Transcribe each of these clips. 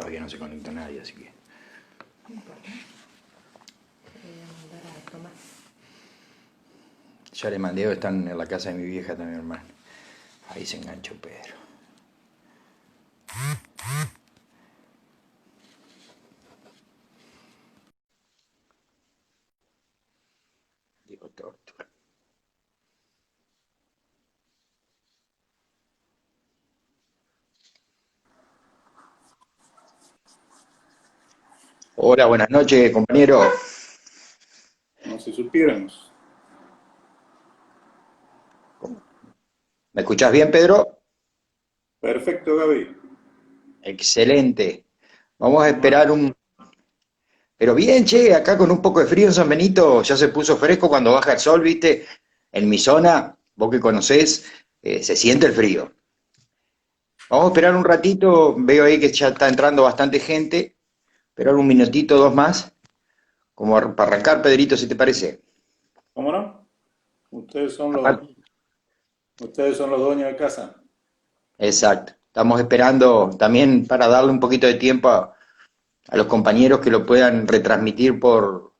todavía no se conecta nadie, así que... No importa. Le voy a mandar a Tomás. Ya le mandé, están en la casa de mi vieja también, hermano. Ahí se enganchó Pedro. Digo, tortura. Hola, buenas noches, compañero. No si supiéramos. ¿Me escuchás bien, Pedro? Perfecto, Gaby. Excelente. Vamos a ¿Cómo esperar andas? un... Pero bien, che, acá con un poco de frío en San Benito, ya se puso fresco cuando baja el sol, ¿viste? En mi zona, vos que conocés, se siente el frío. Vamos a esperar un ratito, veo ahí que ya está entrando bastante gente. Esperar un minutito, dos más, como para arrancar, Pedrito, si te parece. ¿Cómo no? Ustedes son los, Aparte- ustedes son los dueños de casa. Exacto. Estamos esperando también para darle un poquito de tiempo a los compañeros que lo puedan retransmitir por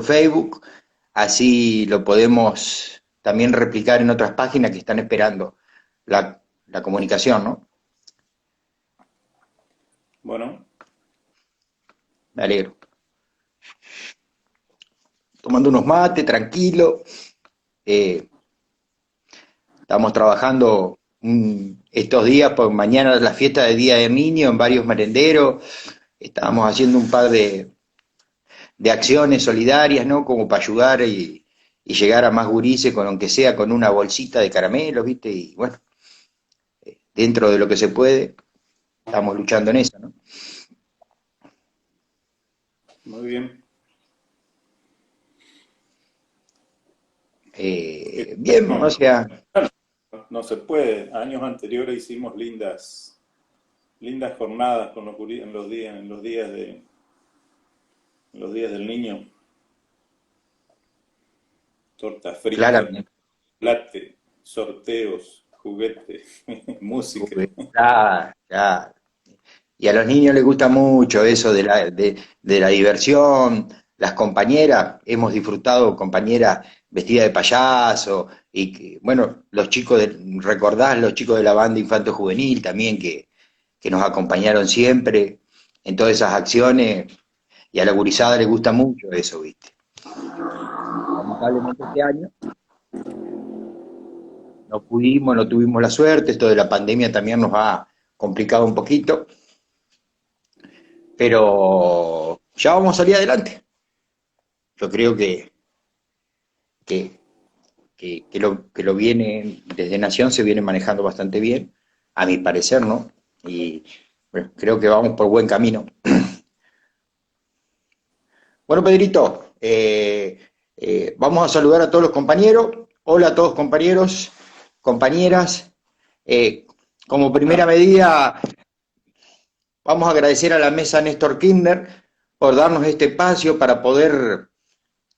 Facebook. Así lo podemos también replicar en otras páginas que están esperando la comunicación, ¿no? Bueno, Me alegro. Tomando unos mates, tranquilo. Eh, Estamos trabajando estos días, por mañana es la fiesta de Día del Niño en varios merenderos. Estábamos haciendo un par de acciones solidarias, ¿no? Como para ayudar y llegar a más gurises, con aunque sea con una bolsita de caramelos, ¿viste? Y bueno, dentro de lo que se puede, estamos luchando en eso, ¿no? muy bien. Bien, o No, sea, no se puede. Años anteriores hicimos lindas jornadas con los en los días del niño. Torta frita, claramente, latte, sorteos, juguete, música. ya, ya. Y a los niños les gusta mucho eso de la diversión. Las compañeras, hemos disfrutado compañeras vestidas de payaso, bueno, los chicos, recordás los chicos de la banda Infanto Juvenil también que nos acompañaron siempre en todas esas acciones, y a la gurizada les gusta mucho eso, ¿viste? Lamentablemente este año no pudimos, no tuvimos la suerte, esto de la pandemia también nos ha complicado un poquito, pero ya vamos a salir adelante. Yo creo que, que lo viene, desde Nación se viene manejando bastante bien, a mi parecer, ¿no? Y bueno, creo que vamos por buen camino. Bueno, Pedrito, vamos a saludar a todos los compañeros. Hola a todos compañeros, compañeras. Eh, Como primera medida, vamos a agradecer a la mesa Néstor Kirchner por darnos este espacio para poder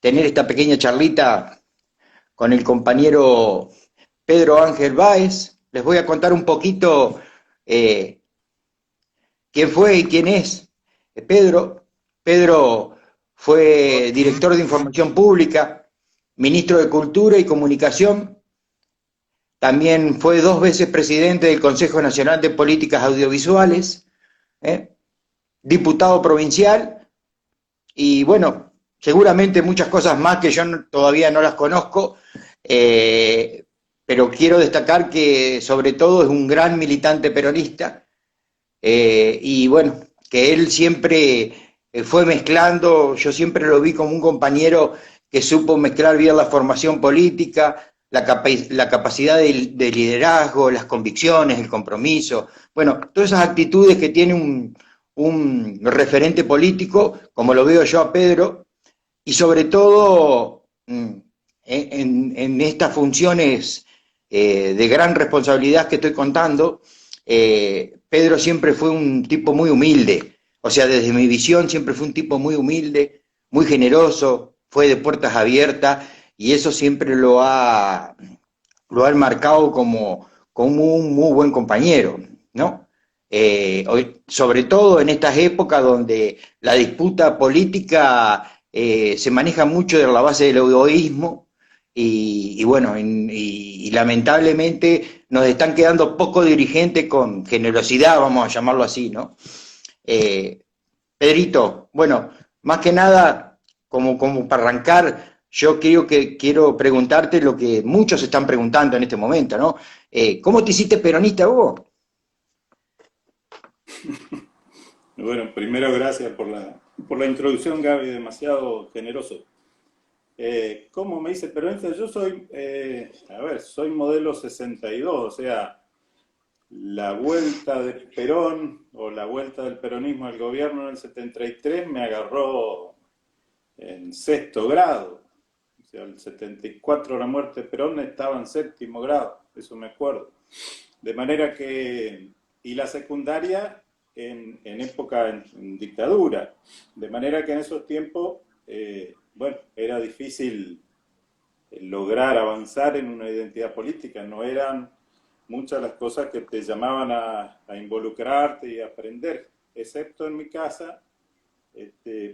tener esta pequeña charlita con el compañero Pedro Ángel Báez. Les voy a contar un poquito eh, quién fue y quién es Pedro. Pedro fue director de Información Pública, ministro de Cultura y Comunicación. También fue dos veces presidente del Consejo Nacional de Políticas Audiovisuales, diputado provincial y bueno, seguramente muchas cosas más que yo todavía no las conozco, pero quiero destacar que sobre todo es un gran militante peronista, y bueno, que él siempre fue mezclando, yo siempre lo vi como un compañero que supo mezclar bien la formación política, la capacidad de liderazgo, las convicciones, el compromiso, bueno, todas esas actitudes que tiene un referente político, como lo veo yo a Pedro, y sobre todo en estas funciones de gran responsabilidad que estoy contando, Pedro siempre fue un tipo muy humilde, o sea, desde mi visión siempre fue un tipo muy humilde, muy generoso, fue de puertas abiertas, y eso siempre lo ha marcado como un muy buen compañero, ¿no? sobre todo en estas épocas donde la disputa política se maneja mucho de la base del egoísmo y bueno, y lamentablemente nos están quedando pocos dirigentes con generosidad, vamos a llamarlo así, ¿no? Eh, Pedrito, bueno, más que nada, como para arrancar, yo quiero preguntarte lo que muchos están preguntando en este momento, ¿no? ¿Cómo te hiciste peronista vos? Bueno, primero gracias por la introducción, Gaby, demasiado generoso. ¿Cómo me hice peronista? Yo soy, soy modelo 62, o sea, la vuelta de Perón o la vuelta del peronismo al gobierno en el 73 me agarró en sexto grado. O sea, el 74 la muerte de Perón estaba en séptimo grado, eso me acuerdo. De manera que, y la secundaria en época en dictadura, de manera que en esos tiempos, bueno, era difícil lograr avanzar en una identidad política, no eran muchas las cosas que te llamaban a involucrarte y a aprender, excepto en mi casa,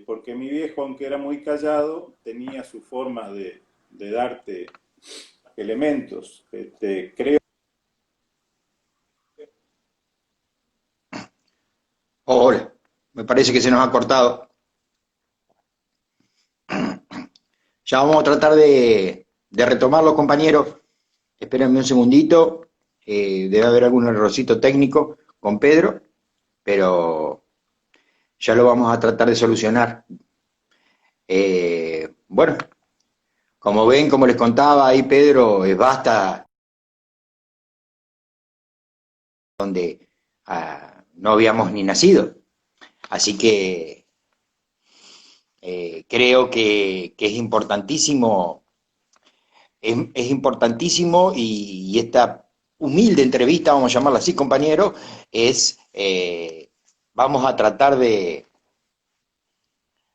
porque mi viejo, aunque era muy callado, tenía su forma de darte elementos. Creo. Hola, me parece que se nos ha cortado. Ya vamos a tratar de retomarlo, compañeros. Espérenme un segundito. Debe haber algún errorcito técnico con Pedro, pero ya lo vamos a tratar de solucionar. Bueno, como ven, como les contaba ahí Pedro, basta donde no habíamos ni nacido. Así que creo que es importantísimo, es importantísimo y esta humilde entrevista, vamos a llamarla así, compañero, es, vamos a tratar de,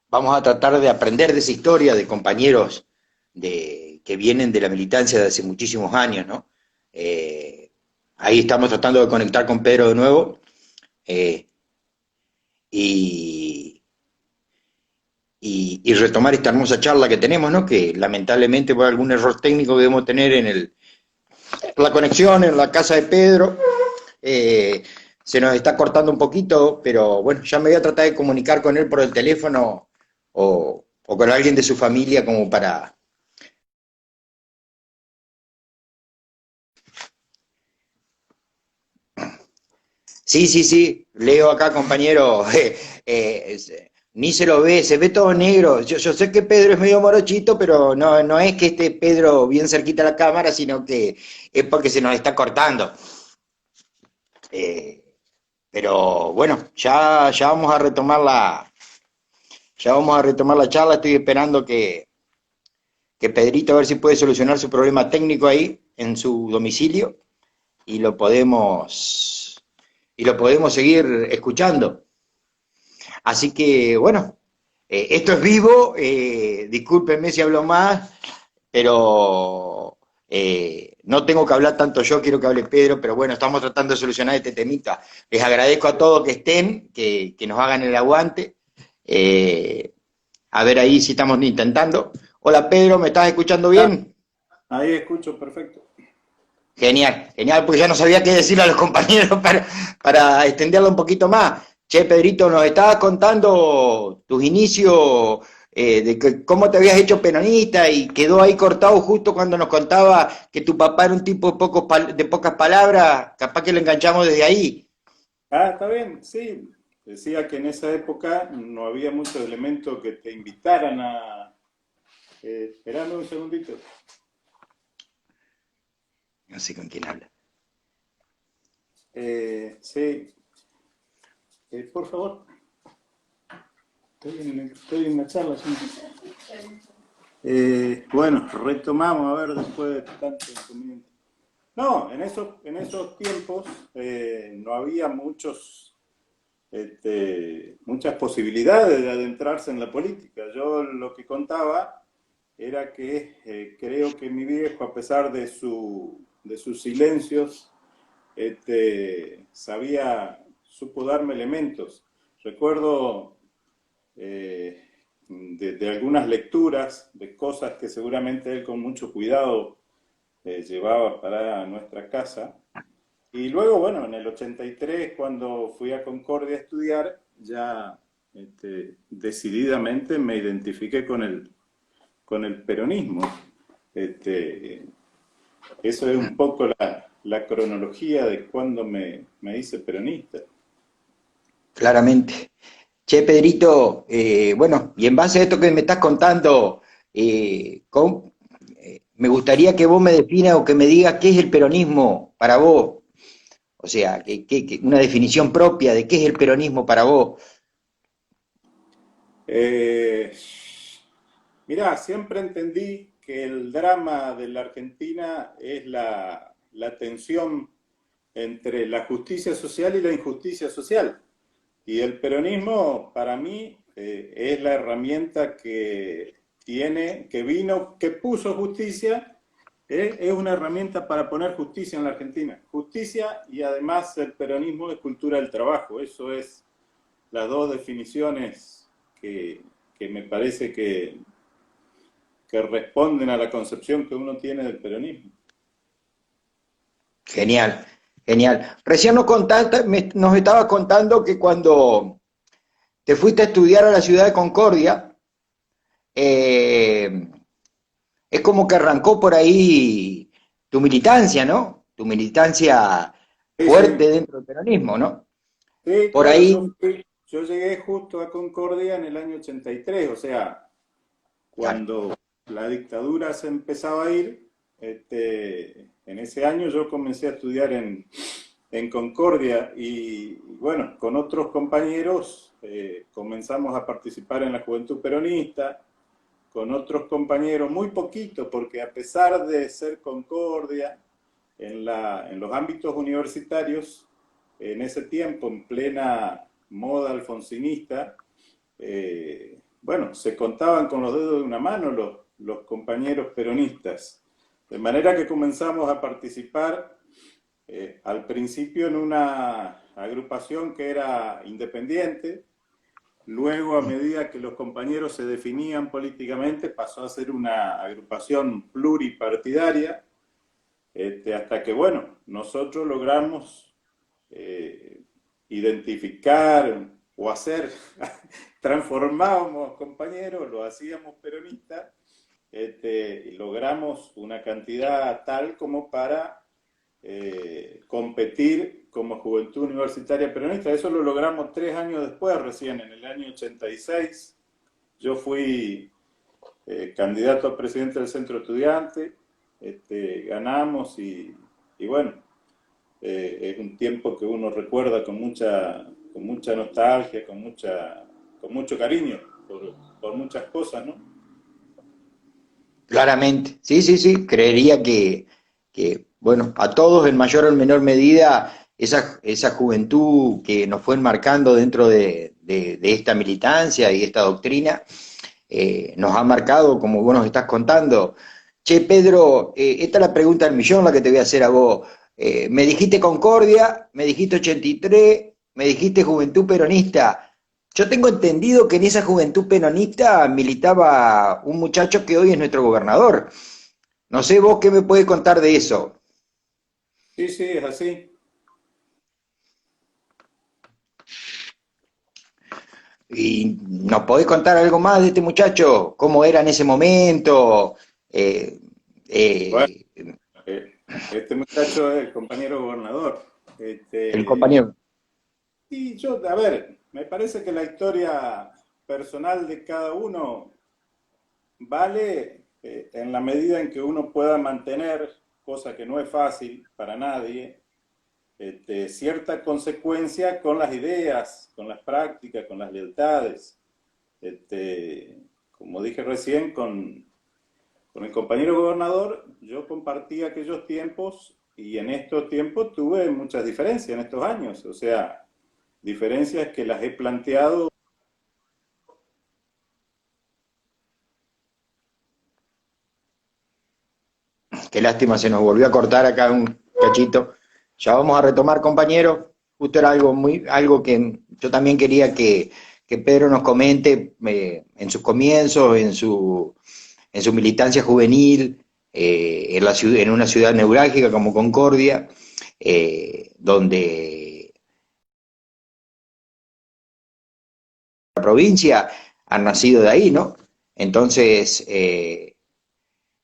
vamos a tratar de aprender de esa historia de compañeros que vienen de la militancia de hace muchísimos años, ¿no? Ahí estamos tratando de conectar con Pedro de nuevo eh, y, y retomar esta hermosa charla que tenemos, ¿no? Que lamentablemente por algún error técnico que debemos tener en la conexión en la casa de Pedro, eh, se nos está cortando un poquito, pero bueno, ya me voy a tratar de comunicar con él por el teléfono o con alguien de su familia como para... Sí, sí, sí, leo acá, compañero, ni se lo ve, se ve todo negro. Yo sé que Pedro es medio morochito, pero no es que esté Pedro bien cerquita a la cámara, sino que es porque se nos está cortando. Eh, pero bueno, ya vamos a retomar ya vamos a retomar la charla. Estoy esperando que Pedrito a ver si puede solucionar su problema técnico ahí en su domicilio y lo podemos seguir escuchando. Así que bueno, esto es vivo, discúlpenme si hablo más, pero no tengo que hablar tanto yo, quiero que hable Pedro, pero bueno, estamos tratando de solucionar este temita. Les agradezco a todos que estén, que nos hagan el aguante. Eh, a ver ahí si estamos intentando. Hola Pedro, ¿me estás escuchando Ah, bien? ahí escucho perfecto. Genial, genial, porque ya no sabía qué decirle a los compañeros para extenderlo un poquito más. Che, Pedrito, nos estabas contando tus inicios, cómo te habías hecho peronista y quedó ahí cortado justo cuando nos contaba que tu papá era un tipo de pocas palabras, capaz que lo enganchamos desde ahí. Ah, está bien, sí. Decía que en esa época no había muchos elementos que te invitaran a... esperame un segundito. No sé con quién habla. Sí, por favor, estoy en la charla. Sí. Bueno, retomamos, a ver, después de tanto inconveniente. No, en esos tiempos no había muchas posibilidades de adentrarse en la política. Yo lo que contaba era que creo que mi viejo, a pesar de sus silencios, sabía supo darme elementos. Recuerdo de algunas lecturas, de cosas que seguramente él con mucho cuidado llevaba para nuestra casa. Y luego, bueno, en el 83, cuando fui a Concordia a estudiar, ya decididamente me identifiqué con el peronismo. Eso es un poco la cronología de cuando me hice peronista. Claramente. Che, Pedrito, bueno, y en base a esto que me estás contando, me gustaría que vos me definas o que me digas qué es el peronismo para vos. O sea, una definición propia de qué es el peronismo para vos. Eh, Mirá, siempre entendí que el drama de la Argentina es la tensión entre la justicia social y la injusticia social. Y el peronismo, para mí, es la herramienta que tiene, que vino, que puso justicia, es una herramienta para poner justicia en la Argentina. Justicia y además el peronismo es cultura del trabajo. Eso es las dos definiciones que me parece que responden a la concepción que uno tiene del peronismo. Genial, genial. Recién nos estabas contando que cuando te fuiste a estudiar a la ciudad de Concordia, eh, es como que arrancó por ahí tu militancia, ¿no? Tu militancia Sí, fuerte sí, dentro del peronismo, ¿no? sí, Por claro, ahí, yo llegué justo a Concordia en el año 83, o sea, claro, cuando la dictadura se empezaba a ir, en ese año yo comencé a estudiar en Concordia y bueno, con otros compañeros comenzamos a participar en la Juventud Peronista, con otros compañeros, muy poquito, porque a pesar de ser Concordia, en los ámbitos universitarios, en ese tiempo, en plena moda alfonsinista, bueno, se contaban con los dedos de una mano los compañeros peronistas. De manera que comenzamos a participar al principio en una agrupación que era independiente, luego a medida que los compañeros se definían políticamente pasó a ser una agrupación pluripartidaria, hasta que, bueno, nosotros logramos eh, identificar o hacer, transformábamos compañeros, lo hacíamos peronistas, y logramos una cantidad tal como para competir como Juventud Universitaria Peronista. Eso lo logramos 3 años después, recién en el año 86. Yo fui candidato a presidente del Centro Estudiante, ganamos y bueno, es un tiempo que uno recuerda con mucha nostalgia, con mucho cariño por muchas cosas, ¿no? claramente. Sí, sí, sí. Creería bueno, a todos en mayor o menor medida, esa juventud que nos fue enmarcando dentro de esta militancia y esta doctrina, nos ha marcado, como vos nos estás contando. Che, Pedro, esta es la pregunta del millón, la que te voy a hacer a vos. Me dijiste Concordia, me dijiste 83, me dijiste Juventud Peronista. Yo tengo entendido que en esa Juventud Peronista militaba un muchacho que hoy es nuestro gobernador. No sé vos qué me puedes contar de eso. Sí, sí, es así. ¿Y nos podés contar algo más de este muchacho? ¿Cómo era en ese momento? Eh, Bueno, eh, este muchacho es el compañero gobernador. el compañero. Y yo, a ver, me parece que la historia personal de cada uno vale en la medida en que uno pueda mantener, cosa que no es fácil para nadie, cierta consecuencia con las ideas, con las prácticas, con las lealtades. Como dije recién, con el compañero gobernador, yo compartí aquellos tiempos y en estos tiempos tuve muchas diferencias en estos años, o sea, diferencias que las he planteado. Qué lástima, se nos volvió a cortar acá un cachito. Ya vamos a retomar, compañero. justo era algo que yo también quería que Pedro nos comente en sus comienzos, en su militancia juvenil, en una ciudad neurálgica como Concordia, donde la provincia han nacido de ahí, ¿no? Entonces,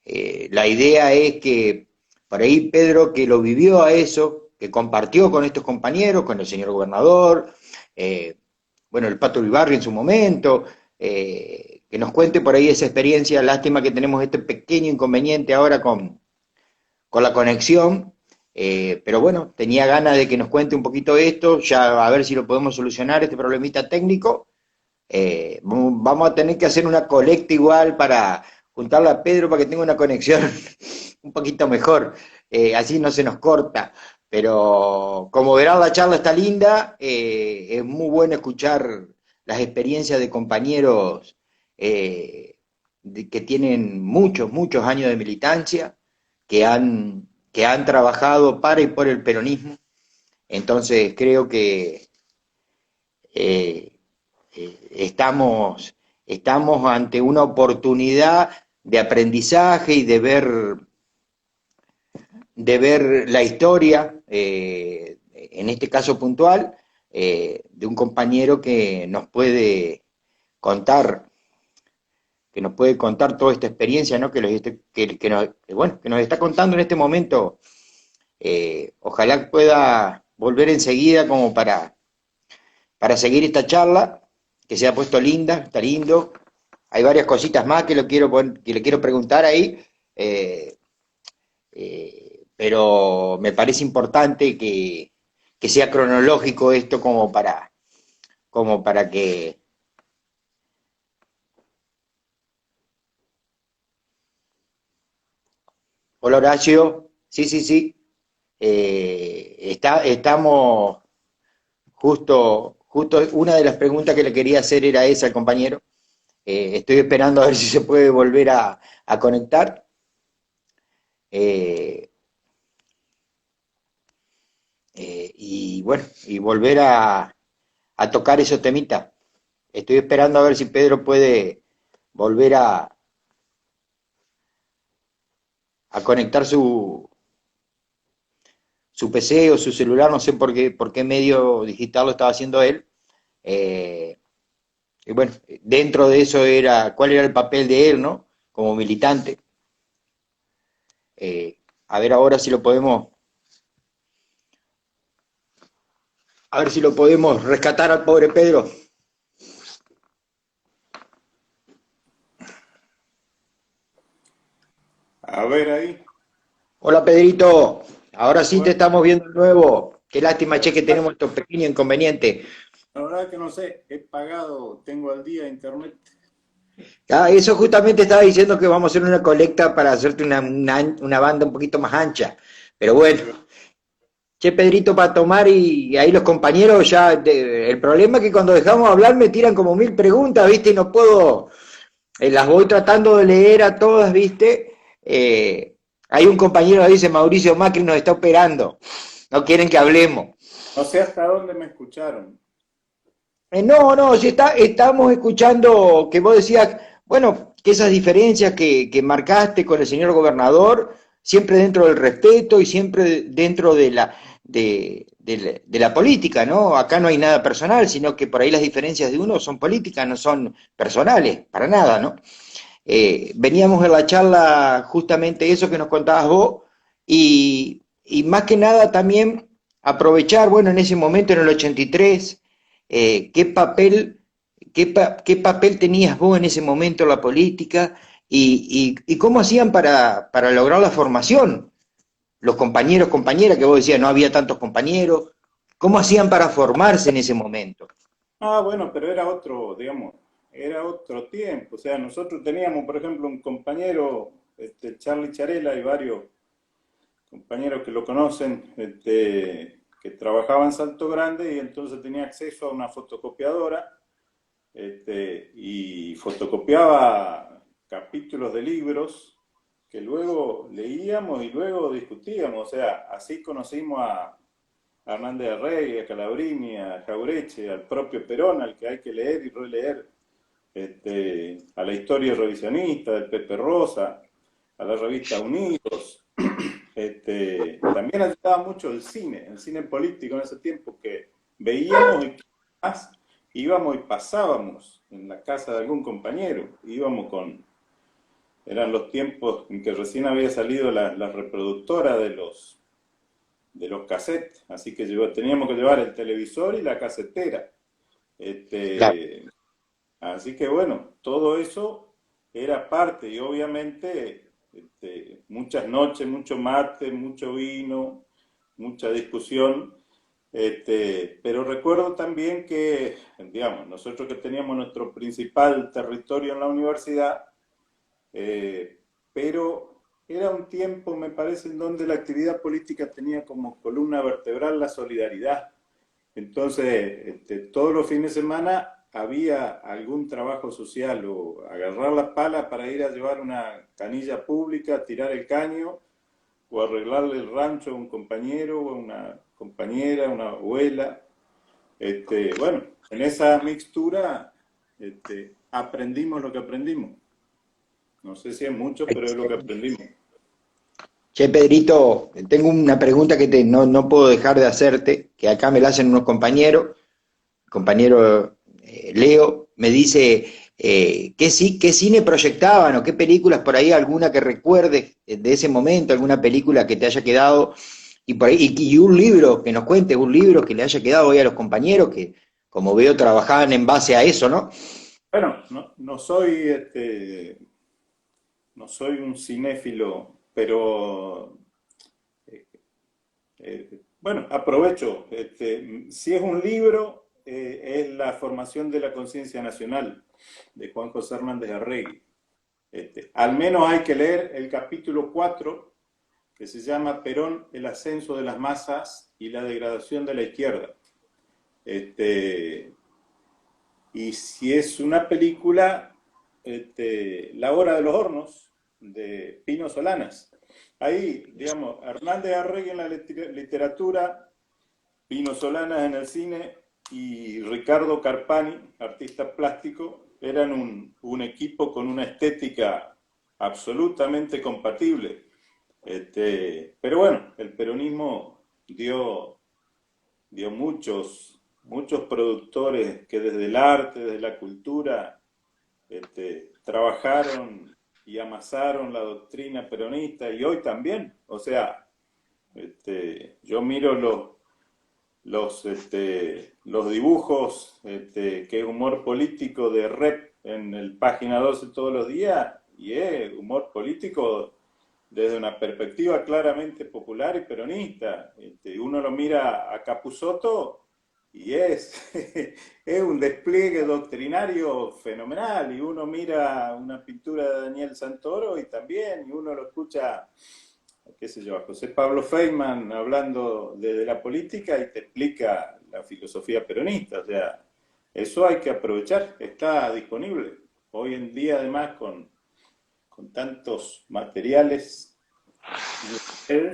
la idea es que por ahí Pedro, que lo vivió a eso, que compartió con estos compañeros, con el señor gobernador, eh, bueno, el Pato Ibarri en su momento, que nos cuente por ahí esa experiencia. Lástima que tenemos este pequeño inconveniente ahora con la conexión, pero bueno, tenía ganas de que nos cuente un poquito esto, ya a ver si lo podemos solucionar, este problemita técnico. Vamos a tener que hacer una colecta igual para juntarle a Pedro para que tenga una conexión un poquito mejor, así no se nos corta. Pero como verán, la charla está linda, es muy bueno escuchar las experiencias de compañeros que tienen muchos años de militancia, que han trabajado para y por el peronismo. Entonces creo que eh, estamos ante una oportunidad de aprendizaje y de ver la historia, en este caso puntual, de un compañero contar, que nos puede contar toda esta experiencia, ¿no? Que nos está contando en este momento. Ojalá pueda volver enseguida como para seguir esta charla, que se ha puesto linda, está lindo. Hay varias cositas más que le quiero preguntar ahí, pero me parece importante que sea cronológico esto como para que... Hola Horacio, sí, sí, sí. Estamos justo una de las preguntas que le quería hacer era esa al compañero. Estoy esperando a ver si se puede volver a conectar. Eh, y bueno, y volver a tocar esos temitas. Estoy esperando a ver si Pedro puede volver a conectar su PC o su celular, no sé por qué medio digital lo estaba haciendo él. Eh, y bueno, dentro de eso cuál era el papel de él, ¿no? Como militante. A ver ahora si lo podemos, a ver si lo podemos rescatar al pobre Pedro. A ver ahí. Hola Pedrito, ahora sí te Bueno, estamos viendo de nuevo. Qué lástima, la che, que verdad, tenemos estos pequeños inconvenientes. la verdad que no sé, he pagado, tengo al día internet. Ah, eso justamente estaba diciendo que vamos a hacer una colecta para hacerte una banda un poquito más ancha. Pero bueno, Pero, che, Pedrito, para tomar y ahí los compañeros ya, el problema es que cuando dejamos hablar me tiran como 1000 preguntas, ¿viste? Y no puedo, las voy tratando de leer a todas, ¿viste? Hay un compañero que dice, Mauricio Macri nos está operando, no quieren que hablemos. no sé hasta dónde me escucharon. No, si estamos escuchando que vos decías, bueno, que esas diferencias que marcaste con el señor gobernador, siempre dentro del respeto y siempre dentro de la política, ¿no? Acá no hay nada personal, sino que por ahí las diferencias de uno son políticas, no son personales, para nada, ¿no? Veníamos en la charla justamente eso que nos contabas vos y más que nada también aprovechar, bueno, en ese momento, en el 83, qué qué papel tenías vos en ese momento en la política y cómo hacían para lograr la formación, los compañeros, compañeras, que vos decías, no había tantos compañeros, cómo hacían para formarse en ese momento. Ah, bueno, pero era otro, digamos, era otro tiempo. O sea, nosotros teníamos, por ejemplo, un compañero, Charlie Charela, y varios compañeros que lo conocen, que trabajaba en Salto Grande y entonces tenía acceso a una fotocopiadora, y fotocopiaba capítulos de libros que luego leíamos y luego discutíamos. O sea, así conocimos a a Hernández de Rey, a Calabrini, a Jaureche, al propio Perón, al que hay que leer y releer, a la historia revisionista del Pepe Rosa, a la revista Unidos. También ayudaba mucho el cine político en ese tiempo, que veíamos y más íbamos y pasábamos en la casa de algún compañero, eran los tiempos en que recién había salido la reproductora de los cassettes, así que teníamos que llevar el televisor y la casetera. Claro. Así que bueno, todo eso era parte, y obviamente muchas noches, mucho mate, mucho vino, mucha discusión, pero recuerdo también que, digamos, nosotros que teníamos nuestro principal territorio en la universidad, pero era un tiempo, me parece, en donde la actividad política tenía como columna vertebral la solidaridad. Entonces, todos los fines de semana había algún trabajo social, o agarrar la pala para ir a llevar una canilla pública, tirar el caño, o arreglarle el rancho a un compañero, o a una compañera, a una abuela. Bueno, en esa mixtura aprendimos lo que aprendimos. No sé si es mucho, pero es lo que aprendimos. Che, Pedrito, tengo una pregunta que no puedo dejar de hacerte, que acá me la hacen unos compañeros. El compañero Leo me dice qué cine proyectaban o qué películas por ahí, alguna que recuerdes de ese momento, alguna película que te haya quedado, y por ahí, y un libro, que nos cuentes un libro que le haya quedado hoy a los compañeros, que como veo trabajaban en base a eso, ¿no? Bueno, no soy un cinéfilo, pero bueno, aprovecho. Si es un libro, es La formación de la conciencia nacional, de Juan José Hernández Arregui. Al menos hay que leer el capítulo 4, que se llama Perón, el ascenso de las masas y la degradación de la izquierda. Y si es una película, La hora de los hornos, de Pino Solanas. Ahí, digamos, Hernández Arregui en la literatura, Pino Solanas en el cine y Ricardo Carpani, artista plástico, eran un equipo con una estética absolutamente compatible. Pero bueno, el peronismo dio muchos productores que desde el arte, desde la cultura, trabajaron y amasaron la doctrina peronista, y hoy también. O sea, yo miro los dibujos, que es humor político de Rep en el Página 12 todos los días, y es humor político desde una perspectiva claramente popular y peronista. Uno lo mira a Capusotto y es un despliegue doctrinario fenomenal, y uno mira una pintura de Daniel Santoro y uno lo escucha, qué sé yo, a José Pablo Feynman hablando de la política y te explica la filosofía peronista. O sea, eso hay que aprovechar, está disponible. Hoy en día, además, con tantos materiales.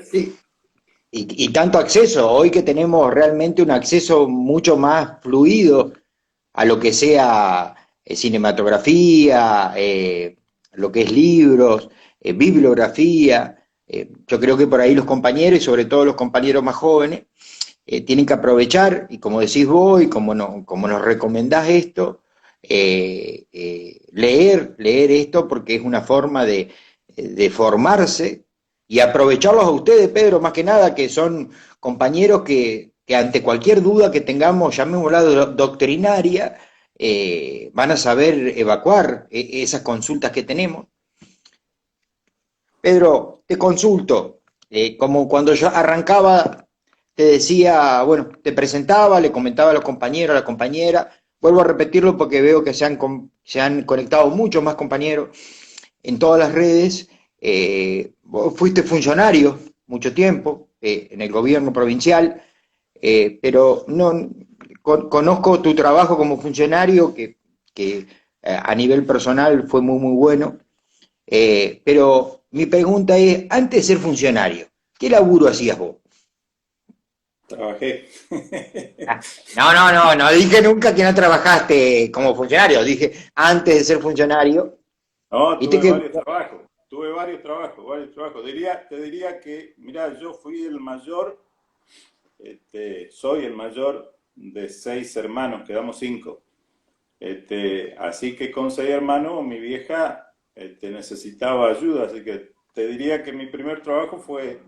Sí. Y tanto acceso, hoy que tenemos realmente un acceso mucho más fluido a lo que sea cinematografía, lo que es libros, bibliografía. Yo creo que por ahí los compañeros, y sobre todo los compañeros más jóvenes, tienen que aprovechar, y como decís vos, y como nos recomendás esto, leer esto, porque es una forma de formarse y aprovecharlos a ustedes, Pedro, más que nada, que son compañeros que ante cualquier duda que tengamos, llamémosla doctrinaria, van a saber evacuar esas consultas que tenemos. Pedro, te consulto, como cuando yo arrancaba, te decía, bueno, te presentaba, le comentaba a los compañeros, a la compañera, vuelvo a repetirlo porque veo que se han conectado muchos más compañeros en todas las redes. Vos fuiste funcionario mucho tiempo en el gobierno provincial, pero no conozco tu trabajo como funcionario, que a nivel personal fue muy bueno, pero mi pregunta es, antes de ser funcionario, ¿qué laburo hacías vos? trabajé. Ah, no dije nunca que no trabajaste como funcionario, dije antes de ser funcionario, No, viste tuve que, varios trabajos. Te diría que, mira, yo fui el mayor, soy el mayor de 6 hermanos, quedamos 5. Así que con 6 hermanos mi vieja necesitaba ayuda, así que te diría que mi primer trabajo fue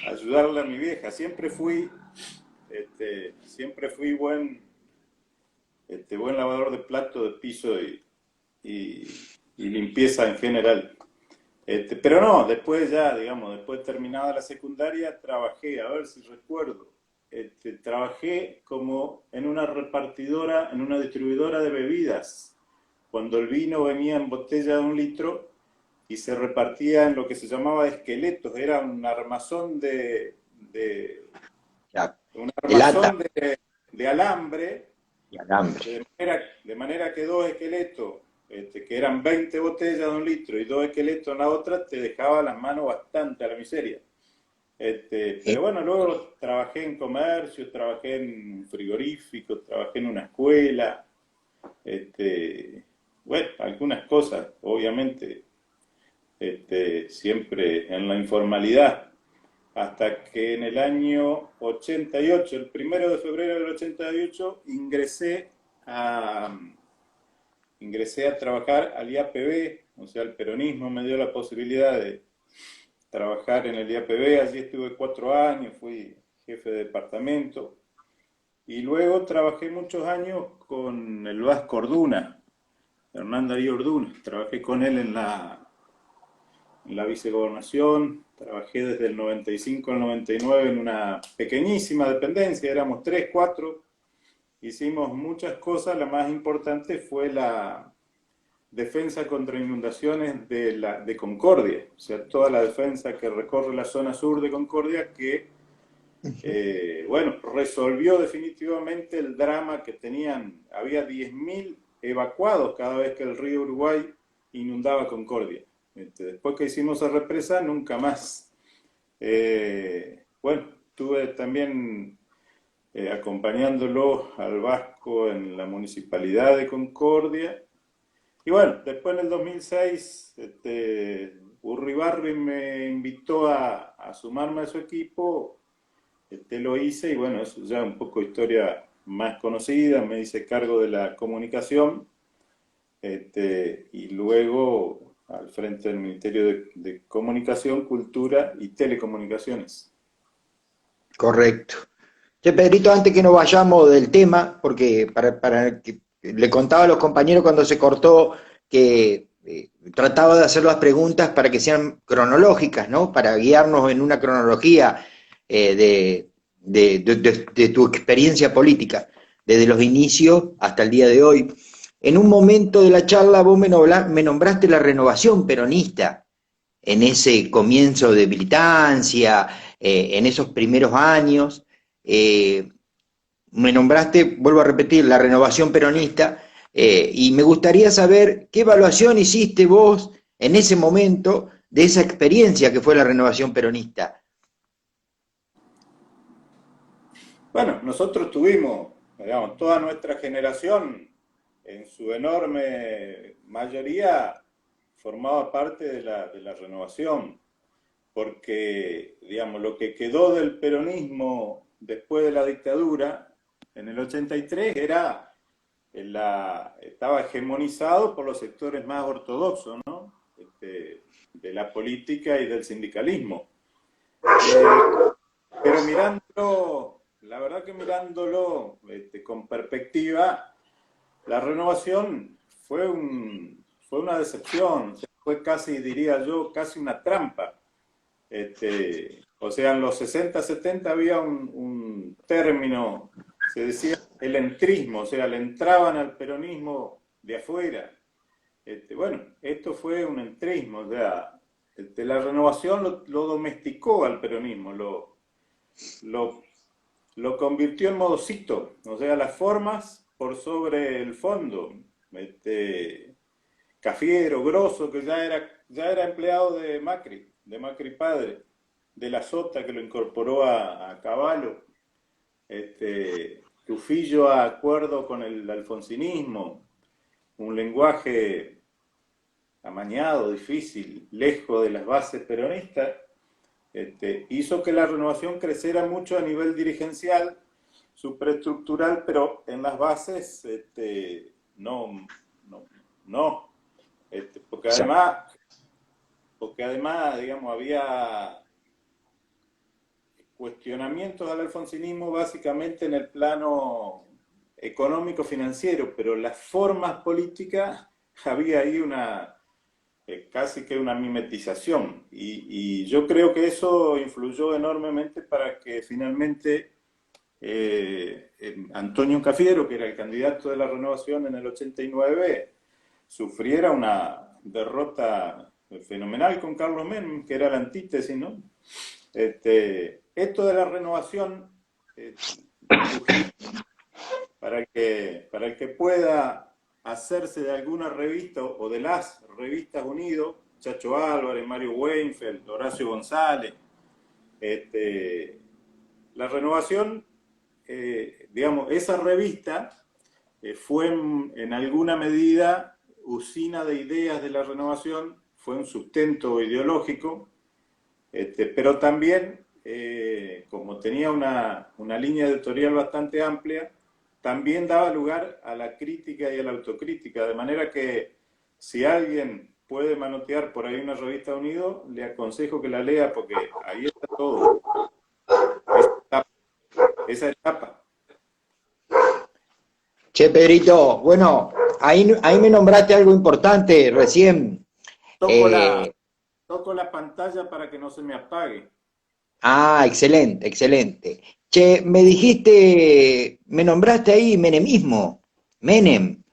ayudarle a mi vieja. Siempre fui buen lavador de plato, de piso y, y limpieza en general. Pero no, después ya, digamos, después terminada la secundaria, trabajé, a ver si recuerdo, trabajé como en una repartidora, en una distribuidora de bebidas, cuando el vino venía en botella de 1 litro y se repartía en lo que se llamaba esqueletos, era ya, un de lata armazón de alambre, y alambre. de manera que 2 esqueletos, que eran 20 botellas de 1 litro y 2 esqueletos en la otra, te dejaba las manos bastante a la miseria. Eh, Pero bueno, luego trabajé en comercio, trabajé en frigorífico, trabajé en una escuela, bueno, algunas cosas, obviamente, siempre en la informalidad, hasta que en el año 88, el 1 de febrero del 88, ingresé a trabajar al IAPB, o sea, el peronismo me dio la posibilidad de trabajar en el IAPB, allí estuve 4 años, fui jefe de departamento, y luego trabajé muchos años con el Vasco Orduna, Hernán Darío Orduna, trabajé con él en la vicegobernación, trabajé desde el 95 al 99 en una pequeñísima dependencia, éramos 3, 4, hicimos muchas cosas, la más importante fue la defensa contra inundaciones de Concordia, o sea, toda la defensa que recorre la zona sur de Concordia que, bueno, resolvió definitivamente el drama que tenían, había 10.000 evacuados cada vez que el río Uruguay inundaba Concordia. Después que hicimos esa represa, nunca más. Bueno, estuve también acompañándolo al Vasco en la municipalidad de Concordia. Y bueno, después en el 2006, Urribarri me invitó a sumarme a su equipo, lo hice y bueno, eso ya un poco historia más conocida, me hice cargo de la comunicación, y luego al frente del Ministerio de Comunicación, Cultura y Telecomunicaciones. Correcto. Che, Pedrito, antes que nos vayamos del tema, porque para que le contaba a los compañeros cuando se cortó que trataba de hacer las preguntas para que sean cronológicas, ¿no? Para guiarnos en una cronología de tu experiencia política, desde los inicios hasta el día de hoy. En un momento de la charla vos me nombraste la renovación peronista en ese comienzo de militancia, en esos primeros años. Eh, Me nombraste, vuelvo a repetir, la renovación peronista, y me gustaría saber qué evaluación hiciste vos en ese momento de esa experiencia que fue la renovación peronista. Bueno, nosotros tuvimos, digamos, toda nuestra generación, en su enorme mayoría, formaba parte de la renovación, porque, digamos, lo que quedó del peronismo después de la dictadura, en el 83, estaba hegemonizado por los sectores más ortodoxos, ¿no? De la política y del sindicalismo. Pero mirándolo, la verdad que mirándolo con perspectiva, la renovación fue una decepción, fue casi, diría yo, casi una trampa. O sea, en los 60, 70 había un término, se decía el entrismo, o sea, le entraban al peronismo de afuera. Bueno, esto fue un entrismo, o sea, la renovación lo domesticó al peronismo, lo, lo convirtió en modosito, o sea, las formas por sobre el fondo. Cafiero, Grosso, que ya era empleado de Macri padre. de la Sota, que lo incorporó a Cavallo, Trujillo a acuerdo con el alfonsinismo, un lenguaje amañado, difícil, lejos de las bases peronistas, hizo que la renovación creciera mucho a nivel dirigencial, superestructural, pero en las bases no, no, no. Porque además, digamos, había cuestionamientos al alfonsinismo básicamente en el plano económico-financiero, pero las formas políticas había ahí casi que una mimetización. Y yo creo que eso influyó enormemente para que finalmente Antonio Cafiero, que era el candidato de la Renovación en el 89, sufriera una derrota fenomenal con Carlos Menem, que era la antítesis, ¿no? Esto de la renovación, para el que pueda hacerse de alguna revista o de las revistas Unidos, Chacho Álvarez, Mario Weinfeld, Horacio González, la renovación, digamos, esa revista fue en alguna medida usina de ideas de la renovación, fue un sustento ideológico, pero también, como tenía una línea editorial bastante amplia, también daba lugar a la crítica y a la autocrítica, de manera que si alguien puede manotear por ahí una revista Unido, le aconsejo que la lea porque ahí está todo. Esa etapa. Che, Pedrito, bueno, ahí me nombraste algo importante recién. Toco la, Eh, toco la pantalla para que no se me apague. Excelente, excelente. Che, me nombraste ahí menemismo, Menem.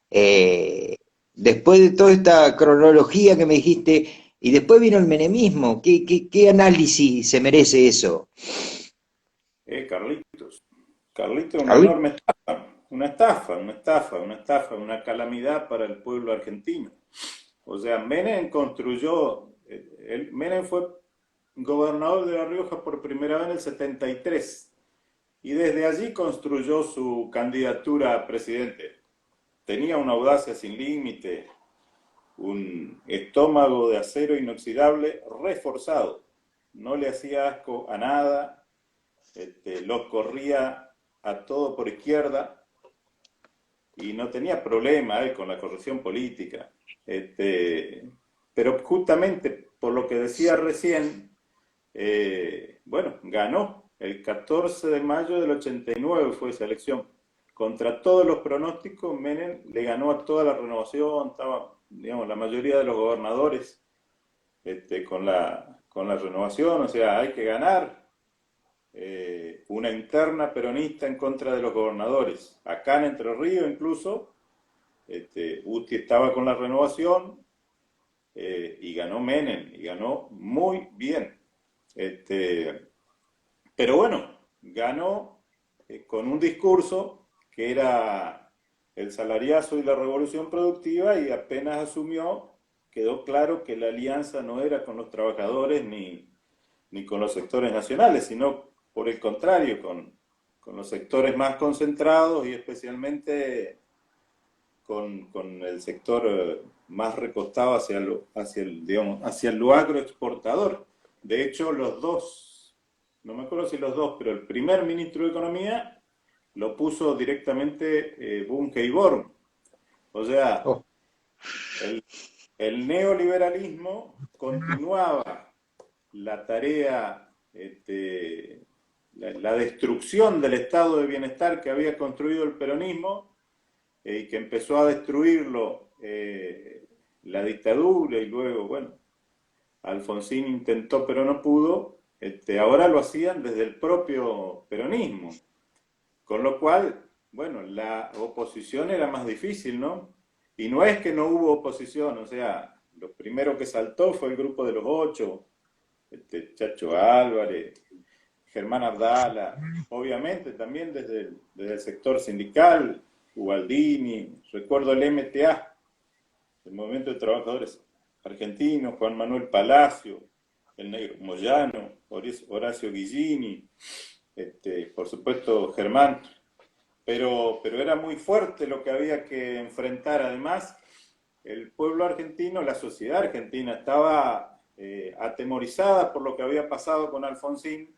Eh, Después de toda esta cronología que me dijiste, y después vino el menemismo. ¿Qué análisis se merece eso? Carlitos. Carlitos, una Carli- enorme estafa, una calamidad para el pueblo argentino. O sea, Menem construyó, Menem fue gobernador de La Rioja por primera vez en el 73 y desde allí construyó su candidatura a presidente. Tenía una audacia sin límite, un estómago de acero inoxidable reforzado. No le hacía asco a nada, los corría a todo por izquierda y no tenía problema con la corrección política. Pero justamente por lo que decía recién, bueno, ganó el 14 de mayo del 89 fue esa elección. Contra todos los pronósticos, Menem le ganó a toda la renovación, estaba, digamos, la mayoría de los gobernadores con la renovación, o sea, hay que ganar una interna peronista en contra de los gobernadores. Acá en Entre Ríos incluso, Uti estaba con la renovación y ganó Menem, y ganó muy bien. Pero bueno, ganó con un discurso que era el salariazo y la revolución productiva y apenas asumió, quedó claro que la alianza no era con los trabajadores ni con los sectores nacionales, sino por el contrario, con los sectores más concentrados y especialmente con el sector más recostado hacia lo agroexportador. De hecho, los dos, no me acuerdo si los dos, pero el primer ministro de Economía lo puso directamente Bunge y Born. O sea, Oh, el, el neoliberalismo continuaba la tarea, la destrucción del estado de bienestar que había construido el peronismo y que empezó a destruirlo la dictadura y luego, bueno, Alfonsín intentó pero no pudo, ahora lo hacían desde el propio peronismo. Con lo cual, bueno, la oposición era más difícil, ¿no? Y no es que no hubo oposición, o sea, lo primero que saltó fue el grupo de los ocho, Chacho Álvarez, Germán Abdala, obviamente también desde el sector sindical, Ubaldini, recuerdo el MTA, el Movimiento de Trabajadores Argentinos, Juan Manuel Palacio, el negro Moyano, Horacio Guillini, por supuesto Germán, pero era muy fuerte lo que había que enfrentar. Además, el pueblo argentino, la sociedad argentina estaba atemorizada por lo que había pasado con Alfonsín,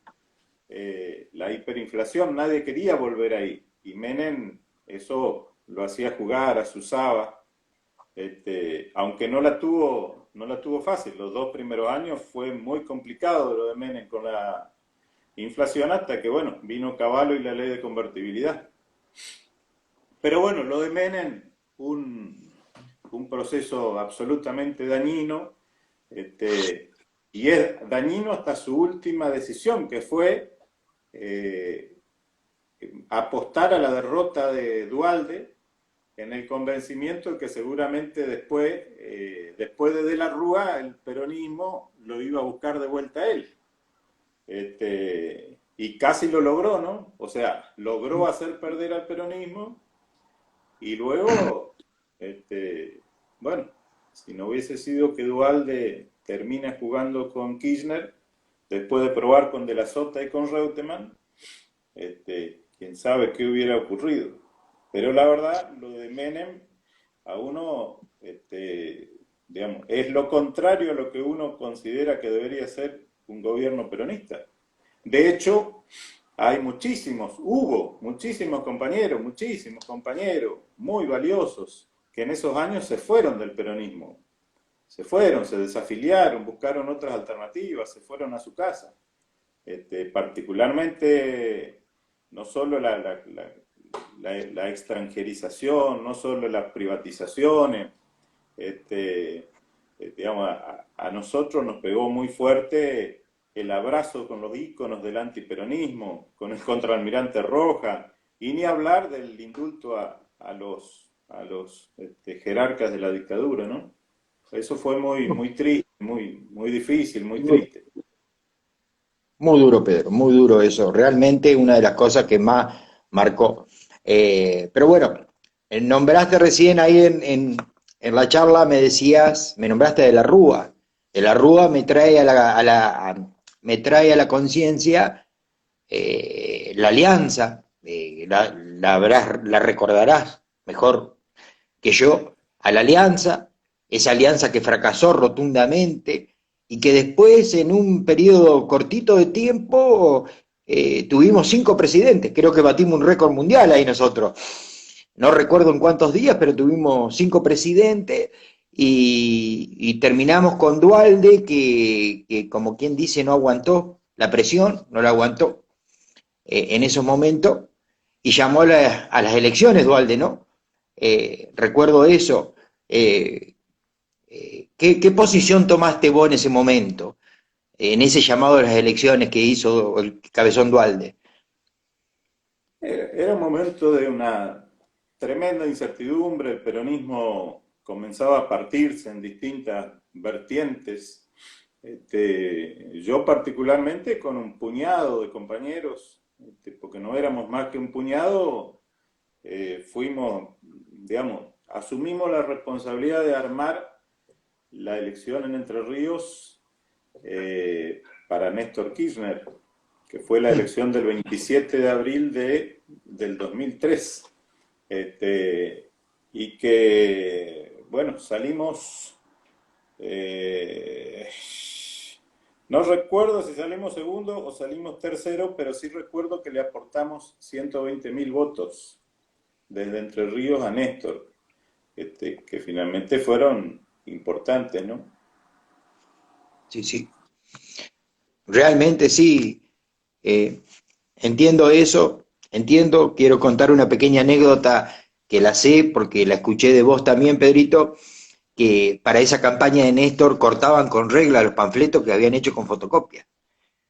la hiperinflación, nadie quería volver ahí, y Menem eso lo hacía jugar, asusaba, aunque no la tuvo fácil. Los 2 primeros años fue muy complicado lo de Menem con la inflación, hasta que, bueno, vino Cavallo y la ley de convertibilidad. Pero bueno, lo de Menem, un proceso absolutamente dañino, y es dañino hasta su última decisión, que fue apostar a la derrota de Duhalde, en el convencimiento de que seguramente después de la Rúa, el peronismo lo iba a buscar de vuelta a él. Y casi lo logró, ¿no? O sea, logró hacer perder al peronismo, y luego, bueno, si no hubiese sido que Duhalde termina jugando con Kirchner, después de probar con De la Sota y con Reutemann, quién sabe qué hubiera ocurrido. Pero la verdad, lo de Menem, a uno, digamos, es lo contrario a lo que uno considera que debería ser un gobierno peronista. De hecho, hubo muchísimos compañeros muy valiosos, que en esos años se fueron del peronismo. Se fueron, se desafiliaron, buscaron otras alternativas, se fueron a su casa. Particularmente, no solo la extranjerización, no solo las privatizaciones, digamos, a nosotros nos pegó muy fuerte el abrazo con los íconos del antiperonismo, con el contraalmirante Roja, y ni hablar del indulto a los jerarcas de la dictadura, ¿no? Eso fue muy triste, muy difícil, muy triste. Muy duro, Pedro, muy duro eso. Realmente una de las cosas que más marcó. Pero bueno, nombraste recién ahí en la charla, me nombraste de la Rúa. De la Rúa me trae me trae a la conciencia la alianza, la recordarás mejor que yo, a la alianza, esa alianza que fracasó rotundamente y que después en un periodo cortito de tiempo tuvimos 5 presidentes, creo que batimos un récord mundial ahí nosotros, no recuerdo en cuántos días, pero tuvimos 5 presidentes y terminamos con Duhalde que como quien dice no aguantó la presión, no la aguantó en esos momentos y llamó a las elecciones Duhalde, ¿no? Recuerdo eso. ¿Qué posición tomaste vos en ese momento, en ese llamado de las elecciones que hizo el Cabezón Duhalde? Era un momento de una tremenda incertidumbre, el peronismo comenzaba a partirse en distintas vertientes. Yo particularmente con un puñado de compañeros, porque no éramos más que un puñado, fuimos, digamos, asumimos la responsabilidad de armar la elección en Entre Ríos para Néstor Kirchner, que fue la elección del 27 de abril del 2003. Y que, bueno, salimos, no recuerdo si salimos segundo o salimos tercero, pero sí recuerdo que le aportamos 120.000 votos desde Entre Ríos a Néstor, que finalmente fueron importantes, ¿no? Sí, sí. Realmente sí. Entiendo eso, quiero contar una pequeña anécdota que la sé porque la escuché de vos también, Pedrito, que para esa campaña de Néstor cortaban con regla los panfletos que habían hecho con fotocopia,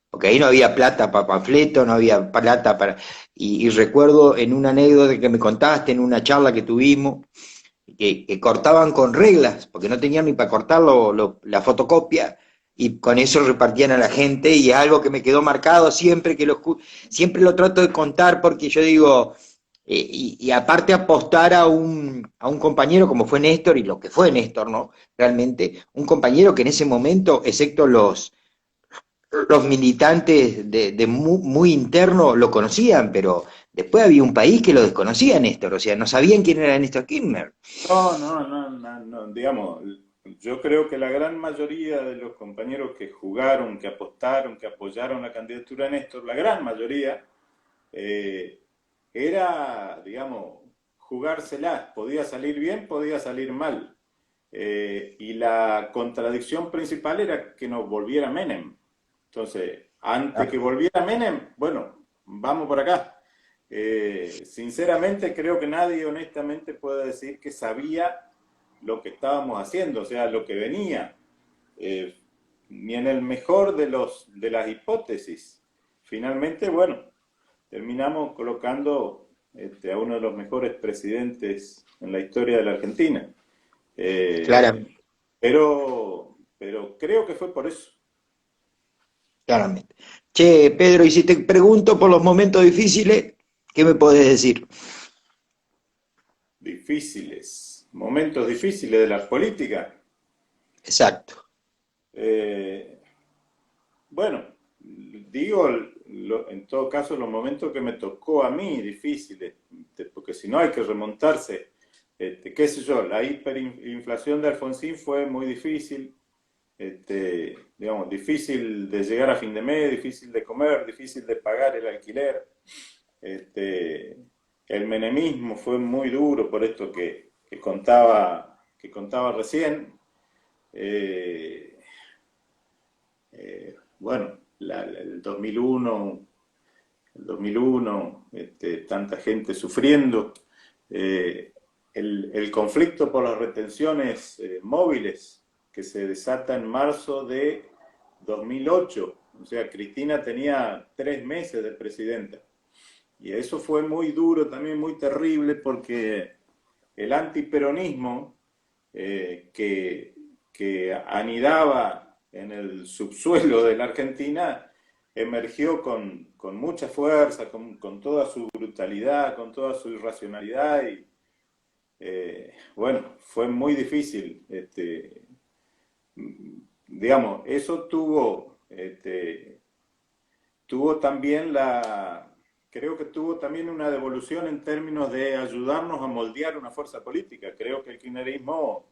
porque ahí no había plata para panfletos, no había plata para... Y recuerdo en una anécdota que me contaste, en una charla que tuvimos, que cortaban con reglas, porque no tenían ni para cortar la fotocopia, y con eso repartían a la gente, y es algo que me quedó marcado siempre, siempre lo trato de contar, porque yo digo, y aparte apostar a un compañero como fue Néstor, y lo que fue Néstor, ¿no? Realmente, un compañero que en ese momento, excepto los los militantes de muy interno lo conocían, pero después había un país que lo desconocía, Néstor, o sea, no sabían quién era Néstor Kirchner. No, no, no, no, no, digamos, yo creo que la gran mayoría de los compañeros que jugaron, que apostaron, que apoyaron la candidatura de Néstor, la gran mayoría, eh, era, digamos, jugársela, podía salir bien, podía salir mal. Y la contradicción principal era que nos volviera Menem. Entonces, antes que volviera Menem, bueno, vamos por acá. Sinceramente, creo que nadie honestamente puede decir que sabía lo que estábamos haciendo, o sea, lo que venía. Eh, Ni en el mejor de las hipótesis. Finalmente, bueno, terminamos colocando a uno de los mejores presidentes en la historia de la Argentina. Clara- Pero creo que fue por eso. Claramente. Che, Pedro, y si te pregunto por los momentos difíciles, ¿qué me podés decir? Difíciles, momentos difíciles de la política. Exacto. Eh, bueno, digo en todo caso los momentos que me tocó a mí difíciles, porque si no hay que remontarse, qué sé yo, la hiperinflación de Alfonsín fue muy difícil, digamos, difícil de llegar a fin de mes, difícil de comer, difícil de pagar el alquiler. Este, el menemismo fue muy duro por esto que contaba recién. Eh, bueno, el 2001 tanta gente sufriendo. Eh, el conflicto por las retenciones móviles que se desata en marzo de 2008. O sea, Cristina tenía 3 meses de presidenta. Y eso fue muy duro, también muy terrible, porque el antiperonismo que anidaba en el subsuelo de la Argentina emergió con mucha fuerza, con toda su brutalidad, con toda su irracionalidad y bueno, fue muy difícil. Digamos, eso tuvo también creo que tuvo también una devolución en términos de ayudarnos a moldear una fuerza política. Creo que el kirchnerismo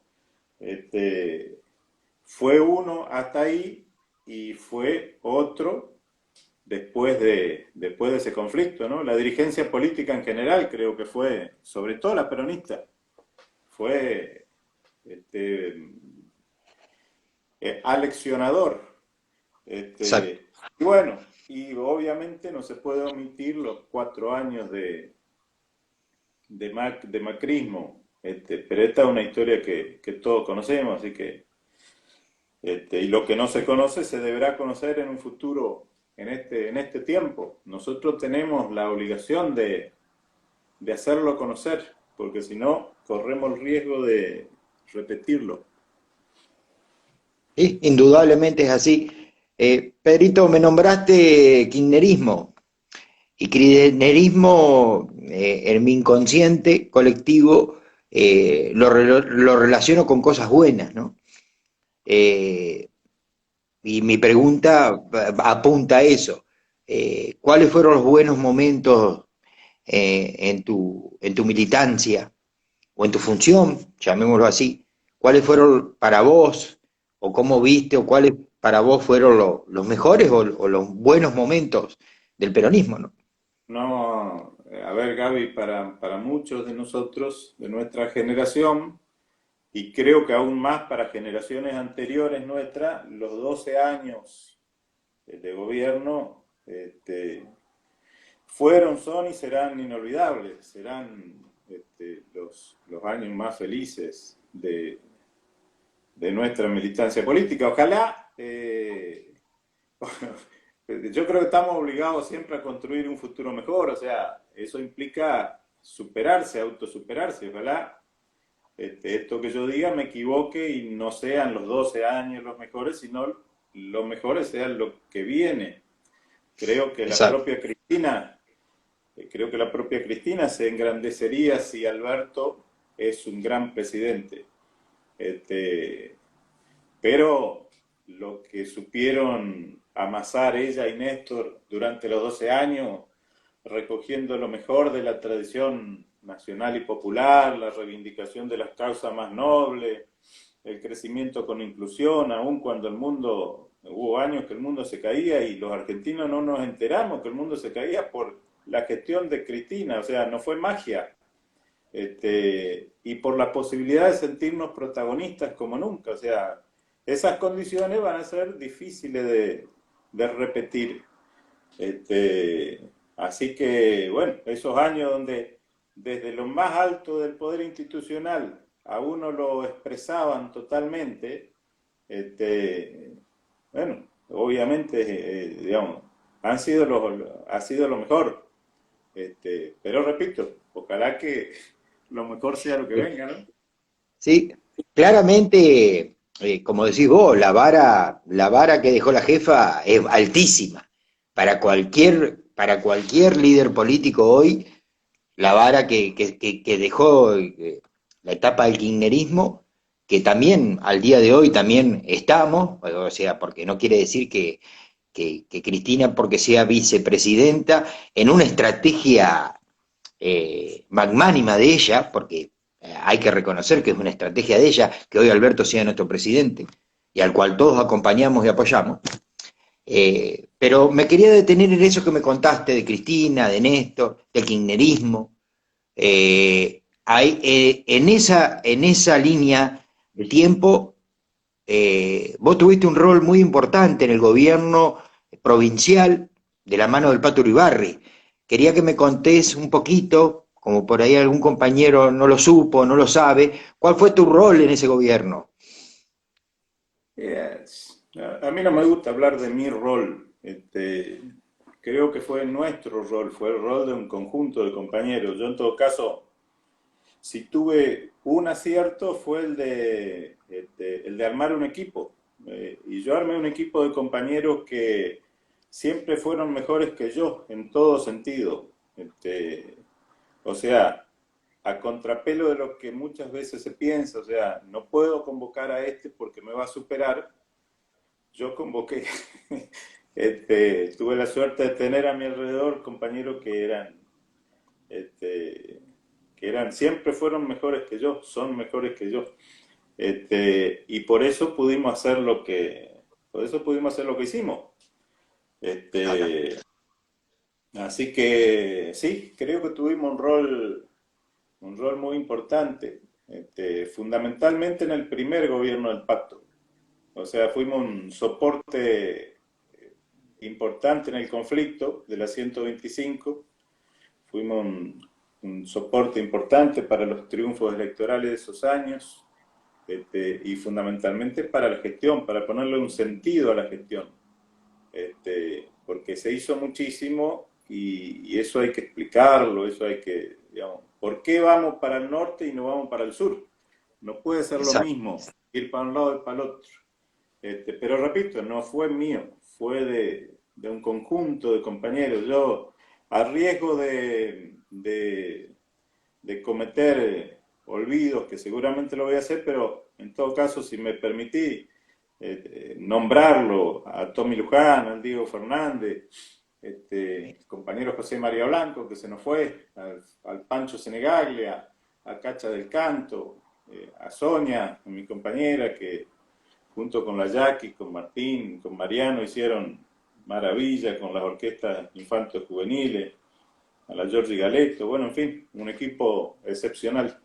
fue uno hasta ahí y fue otro después de ese conflicto, ¿no? La dirigencia política en general creo que fue, sobre todo la peronista, fue aleccionador. Exacto. Y bueno, y obviamente no se puede omitir los 4 años de macrismo, pero esta es una historia que todos conocemos, así que, y lo que no se conoce se deberá conocer en un futuro, en este tiempo. Nosotros tenemos la obligación de hacerlo conocer, porque si no, corremos el riesgo de repetirlo. Sí, indudablemente es así. Pedrito, me nombraste kirchnerismo. Y kirchnerismo, en mi inconsciente colectivo, lo relaciono con cosas buenas, ¿no? Eh, y mi pregunta apunta a eso. ¿Cuáles fueron los buenos momentos en tu militancia o en tu función, llamémoslo así? ¿Cuáles fueron para vos o cómo viste o cuáles para vos fueron los mejores o los buenos momentos del peronismo, ¿no? No, a ver, Gaby, para muchos de nosotros, de nuestra generación, y creo que aún más para generaciones anteriores nuestras, los 12 años de gobierno fueron, son y serán inolvidables, serán los años más felices de nuestra militancia política. Ojalá, yo creo que estamos obligados siempre a construir un futuro mejor, o sea, eso implica superarse, autosuperarse. Ojalá esto que yo diga me equivoque y no sean los 12 años los mejores, sino los mejores sean lo que viene. Creo que la Exacto. propia Cristina, creo que la propia Cristina se engrandecería si Alberto es un gran presidente. Este, pero lo que supieron amasar ella y Néstor durante los 12 años, recogiendo lo mejor de la tradición nacional y popular, la reivindicación de las causas más nobles, el crecimiento con inclusión, aun cuando el mundo, hubo años que el mundo se caía y los argentinos no nos enteramos que el mundo se caía por la gestión de Cristina, o sea, no fue magia. Y por la posibilidad de sentirnos protagonistas como nunca, o sea, esas condiciones van a ser difíciles de repetir. Así que, bueno, esos años donde desde lo más alto del poder institucional a uno lo expresaban totalmente, bueno, obviamente, digamos, ha sido lo mejor. Pero repito, ojalá que lo mejor sea lo que venga, ¿no? Sí, claramente, como decís vos, la vara que dejó la jefa es altísima. Para cualquier líder político hoy, la vara que dejó la etapa del kirchnerismo, que también al día de hoy también estamos, o sea, porque no quiere decir que Cristina, porque sea vicepresidenta, en una estrategia magnánima de ella, porque hay que reconocer que es una estrategia de ella, que hoy Alberto sea nuestro presidente, y al cual todos acompañamos y apoyamos. Pero me quería detener en eso que me contaste de Cristina, de Néstor, del kirchnerismo. En esa línea de tiempo, vos tuviste un rol muy importante en el gobierno provincial de la mano del Pato Uribarri. Quería que me contés un poquito, como por ahí algún compañero no lo supo, no lo sabe, ¿cuál fue tu rol en ese gobierno? Yes. A mí no me gusta hablar de mi rol. Creo que fue nuestro rol, fue el rol de un conjunto de compañeros. Yo en todo caso, si tuve un acierto fue el de armar un equipo. Y yo armé un equipo de compañeros que siempre fueron mejores que yo en todo sentido. O sea, a contrapelo de lo que muchas veces se piensa, o sea, no puedo convocar a este porque me va a superar. Yo convoqué, tuve la suerte de tener a mi alrededor compañeros siempre fueron mejores que yo, son mejores que yo. Y por eso pudimos hacer lo que hicimos. Así que sí, creo que tuvimos un rol muy importante, fundamentalmente en el primer gobierno del pacto. O sea, fuimos un soporte importante en el conflicto de la 125, fuimos un soporte importante para los triunfos electorales de esos años, y fundamentalmente para la gestión, para ponerle un sentido a la gestión, porque se hizo muchísimo y eso hay que explicarlo, eso hay que, digamos, ¿por qué vamos para el norte y no vamos para el sur? No puede ser lo mismo ir para un lado y para el otro. Pero repito, no fue mío, fue de un conjunto de compañeros. Yo, a riesgo de cometer olvidos, que seguramente lo voy a hacer, pero en todo caso, si me permití nombrarlo, a Tommy Luján, al Diego Fernández, compañero José María Blanco, que se nos fue, al Pancho Senegaglia, a Cacha del Canto, a Sonia, mi compañera, que junto con la Jackie, con Martín, con Mariano, hicieron maravilla con las orquestas infantos juveniles, a la Giorgi Galetto, bueno, en fin, un equipo excepcional.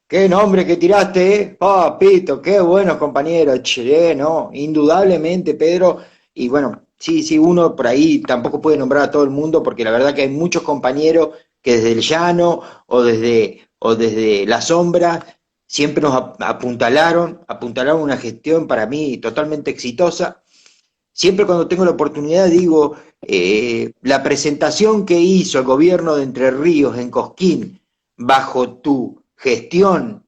¡Qué nombre que tiraste, eh! Papito, qué buenos compañeros, che, no, indudablemente, Pedro, y bueno, sí, sí, uno por ahí tampoco puede nombrar a todo el mundo, porque la verdad que hay muchos compañeros que desde el llano o desde la sombra siempre nos apuntalaron una gestión para mí totalmente exitosa. Siempre cuando tengo la oportunidad digo, la presentación que hizo el gobierno de Entre Ríos en Cosquín bajo tu gestión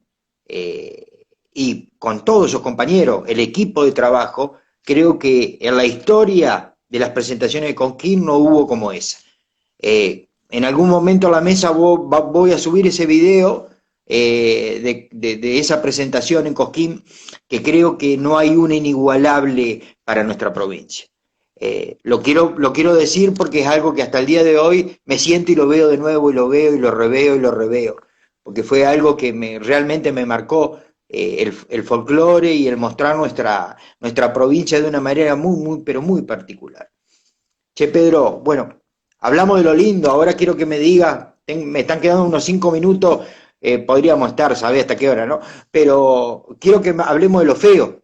y con todos esos compañeros, el equipo de trabajo, creo que en la historia de las presentaciones de Cosquín no hubo como esa. En algún momento a la mesa voy a subir ese video de esa presentación en Cosquín, que creo que no hay una inigualable para nuestra provincia. Lo quiero decir porque es algo que hasta el día de hoy me siento y lo veo de nuevo y lo veo y lo reveo y lo reveo, porque fue algo que realmente me marcó el folclore y el mostrar nuestra provincia de una manera pero muy particular. Che, Pedro, bueno, hablamos de lo lindo, ahora quiero que me diga, me están quedando unos 5 minutos, podríamos estar, ¿sabés hasta qué hora, no? Pero quiero que hablemos de lo feo.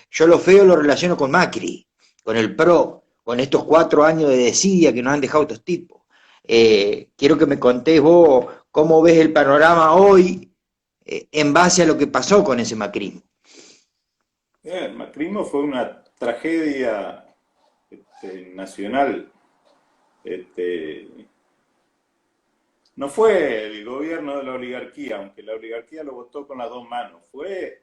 Yo lo feo lo relaciono con Macri, con el PRO, con estos 4 años de desidia que nos han dejado estos tipos. Quiero que me contés vos cómo ves el panorama hoy en base a lo que pasó con ese macrismo. El macrismo fue una tragedia nacional. Este, no fue el gobierno de la oligarquía, aunque la oligarquía lo votó con las dos manos. Fue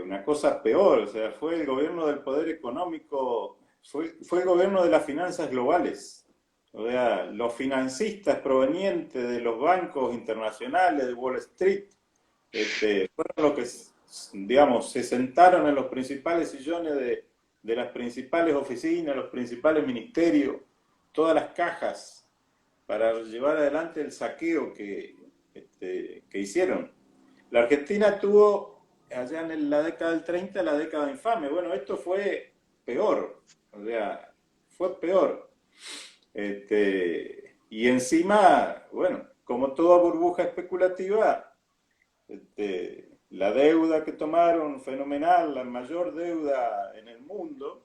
una cosa peor, o sea, fue el gobierno del poder económico, fue el gobierno de las finanzas globales. O sea, los financistas provenientes de los bancos internacionales, de Wall Street, fueron los que, digamos, se sentaron en los principales sillones de las principales oficinas, los principales ministerios, todas las cajas, para llevar adelante el saqueo que hicieron. La Argentina tuvo, allá en la década del 30, la década infame. Bueno, esto fue peor, o sea, fue peor. Y encima, bueno, como toda burbuja especulativa, la deuda que tomaron, fenomenal, la mayor deuda en el mundo,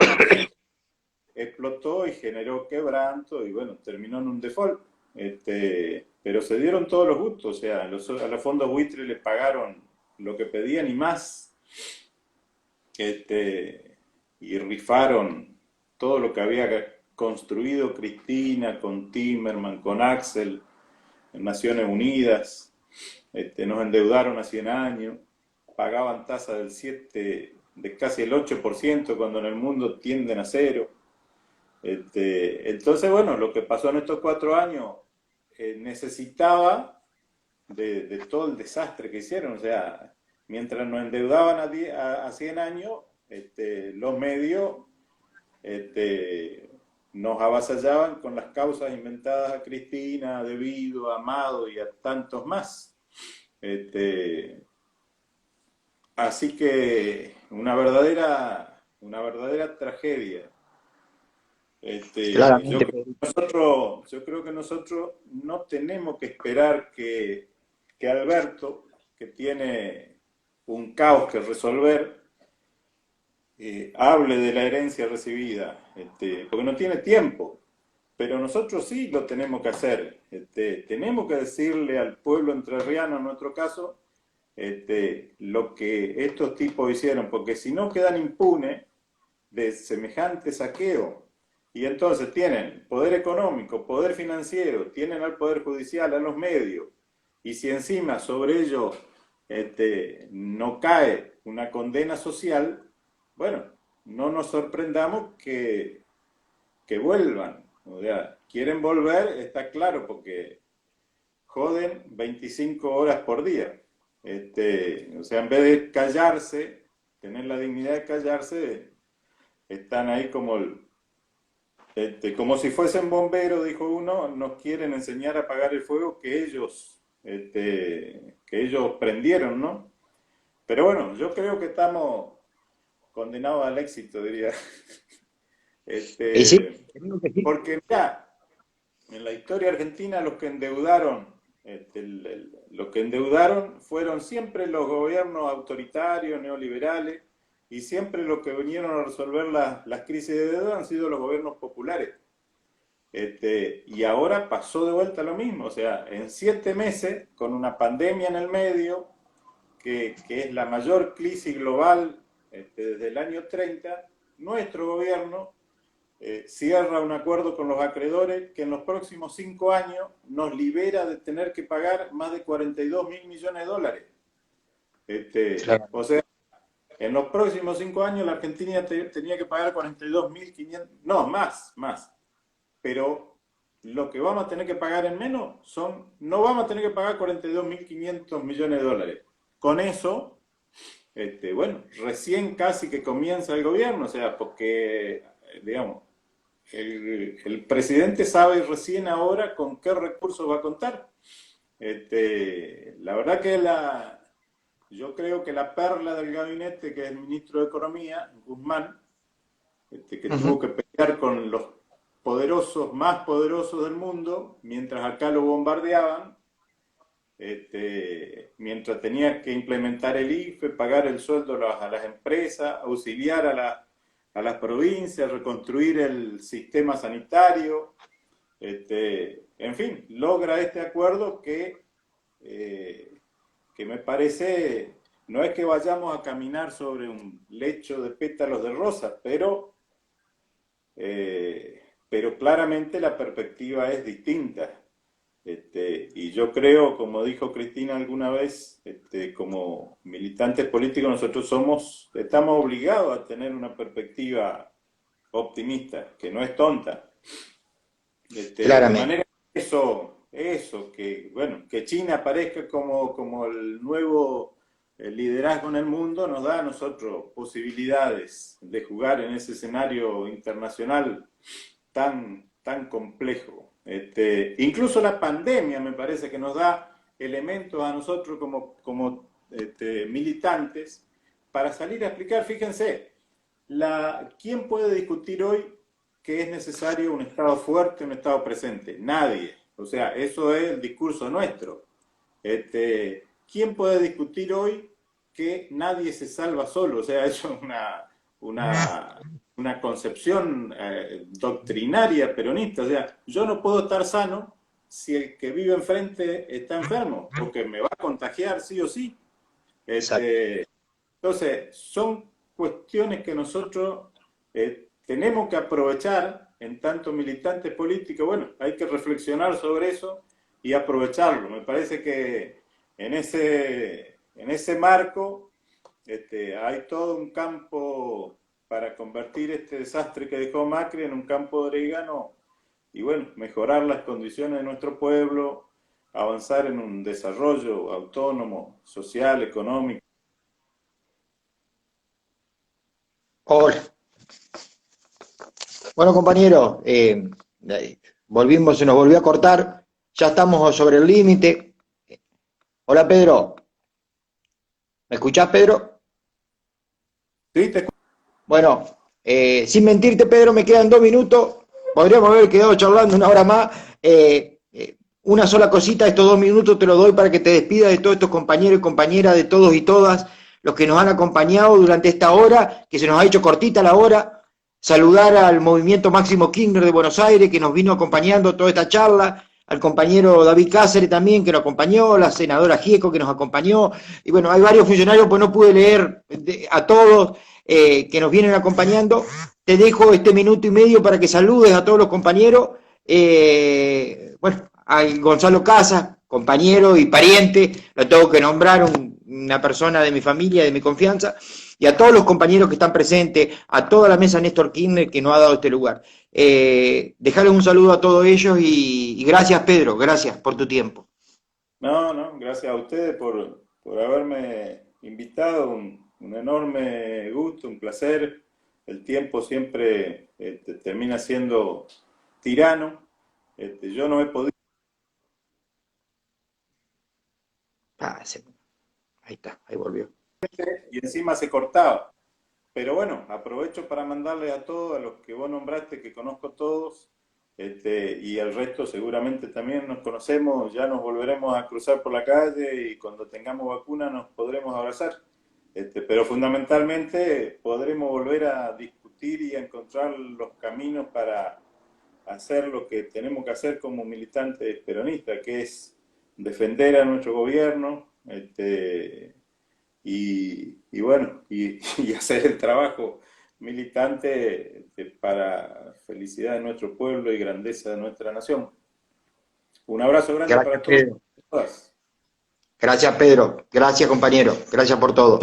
explotó y generó quebranto y bueno, terminó en un default. Pero se dieron todos los gustos, o sea, a los fondos buitres les pagaron lo que pedían y más, y rifaron todo lo que había construido Cristina con Timerman, con Axel, en Naciones Unidas. Nos endeudaron a 100 años, pagaban tasa del 7, de casi el 8%, cuando en el mundo tienden a cero. Entonces, bueno, lo que pasó en estos 4 años necesitaba de todo el desastre que hicieron. O sea, mientras nos endeudaban a 100 años, los medios nos avasallaban con las causas inventadas a Cristina, a Debido, a Amado y a tantos más. Así que una verdadera tragedia. Claramente. Yo creo que nosotros no tenemos que esperar que Alberto, que tiene un caos que resolver, hable de la herencia recibida, porque no tiene tiempo. Pero nosotros sí lo tenemos que hacer. Tenemos que decirle al pueblo entrerriano, en nuestro caso, lo que estos tipos hicieron, porque si no quedan impunes de semejante saqueo. Y entonces tienen poder económico, poder financiero, tienen al poder judicial, a los medios, y si encima sobre ellos no cae una condena social, bueno, no nos sorprendamos que vuelvan. O sea, quieren volver, está claro, porque joden 25 horas por día. O sea, en vez de callarse, tener la dignidad de callarse, están ahí como si fuesen bomberos, dijo uno, nos quieren enseñar a apagar el fuego que ellos prendieron, ¿no? Pero bueno, yo creo que estamos condenados al éxito, diría. Y sí, creo que sí. Porque mira, en la historia argentina los que endeudaron fueron siempre los gobiernos autoritarios, neoliberales, y siempre los que vinieron a resolver las crisis de deuda han sido los gobiernos populares. Y ahora pasó de vuelta lo mismo, o sea, en 7 meses, con una pandemia en el medio, que es la mayor crisis global desde el año 30, nuestro gobierno cierra un acuerdo con los acreedores que en los próximos 5 años nos libera de tener que pagar más de 42.000 millones de dólares. Claro. O sea, en los próximos 5 años la Argentina tenía que pagar 42.500, no, más. Pero lo que vamos a tener que pagar en menos no vamos a tener que pagar 42.500 millones de dólares. Con eso, bueno, recién casi que comienza el gobierno, o sea, porque, digamos, el presidente sabe recién ahora con qué recursos va a contar. La verdad que yo creo que la perla del gabinete, que es el ministro de Economía, Guzmán, que tuvo que pelear con los poderosos, más poderosos del mundo, mientras acá lo bombardeaban, mientras tenía que implementar el IFE, pagar el sueldo a las empresas, auxiliar a las provincias, reconstruir el sistema sanitario, en fin, logra este acuerdo que me parece, no es que vayamos a caminar sobre un lecho de pétalos de rosa, pero claramente la perspectiva es distinta. Y yo creo, como dijo Cristina alguna vez, como militantes políticos nosotros estamos obligados a tener una perspectiva optimista, que no es tonta. De manera que que China aparezca como el nuevo liderazgo en el mundo nos da a nosotros posibilidades de jugar en ese escenario internacional tan complejo. Incluso la pandemia me parece que nos da elementos a nosotros como militantes para salir a explicar. Fíjense, ¿quién puede discutir hoy que es necesario un Estado fuerte, un Estado presente? Nadie. O sea, eso es el discurso nuestro. ¿Quién puede discutir hoy que nadie se salva solo? O sea, eso es una concepción doctrinaria peronista. O sea, yo no puedo estar sano si el que vive enfrente está enfermo, porque me va a contagiar sí o sí. Entonces, son cuestiones que nosotros tenemos que aprovechar en tanto militantes políticos. Bueno, hay que reflexionar sobre eso y aprovecharlo. Me parece que en ese marco hay todo un campo para convertir este desastre que dejó Macri en un campo de orégano y, bueno, mejorar las condiciones de nuestro pueblo, avanzar en un desarrollo autónomo, social, económico. Hola. Bueno, compañero, se nos volvió a cortar, ya estamos sobre el límite. Hola, Pedro. ¿Me escuchás, Pedro? Sí, te escucho. Bueno, sin mentirte, Pedro, me quedan 2 minutos. Podríamos haber quedado charlando 1 hora más. Una sola cosita, estos 2 minutos te los doy para que te despidas de todos estos compañeros y compañeras, de todos y todas los que nos han acompañado durante esta hora, que se nos ha hecho cortita la hora. Saludar al movimiento Máximo Kirchner de Buenos Aires, que nos vino acompañando toda esta charla, al compañero David Cáceres también, que nos acompañó, la senadora Gieco, que nos acompañó, y bueno, hay varios funcionarios, pues no pude leer a todos que nos vienen acompañando. Te dejo este minuto y medio para que saludes a todos los compañeros, bueno, a Gonzalo Casas, compañero y pariente, lo tengo que nombrar, una persona de mi familia, de mi confianza, y a todos los compañeros que están presentes, a toda la mesa Néstor Kirchner que nos ha dado este lugar. Dejarles un saludo a todos ellos y gracias, Pedro, gracias por tu tiempo. No, gracias a ustedes por haberme invitado, un enorme gusto, un placer. El tiempo siempre termina siendo tirano. Yo no he podido. Ahí está, ahí volvió. Y encima se cortaba. Pero bueno, aprovecho para mandarle a todos, a los que vos nombraste, que conozco todos, y el resto seguramente también nos conocemos, ya nos volveremos a cruzar por la calle y cuando tengamos vacuna nos podremos abrazar. Pero fundamentalmente podremos volver a discutir y a encontrar los caminos para hacer lo que tenemos que hacer como militantes peronistas, que es defender a nuestro gobierno, y bueno, y hacer el trabajo militante para felicidad de nuestro pueblo y grandeza de nuestra nación. Un abrazo grande para todos y todas. Gracias, Pedro. Gracias, compañero. Gracias por todo.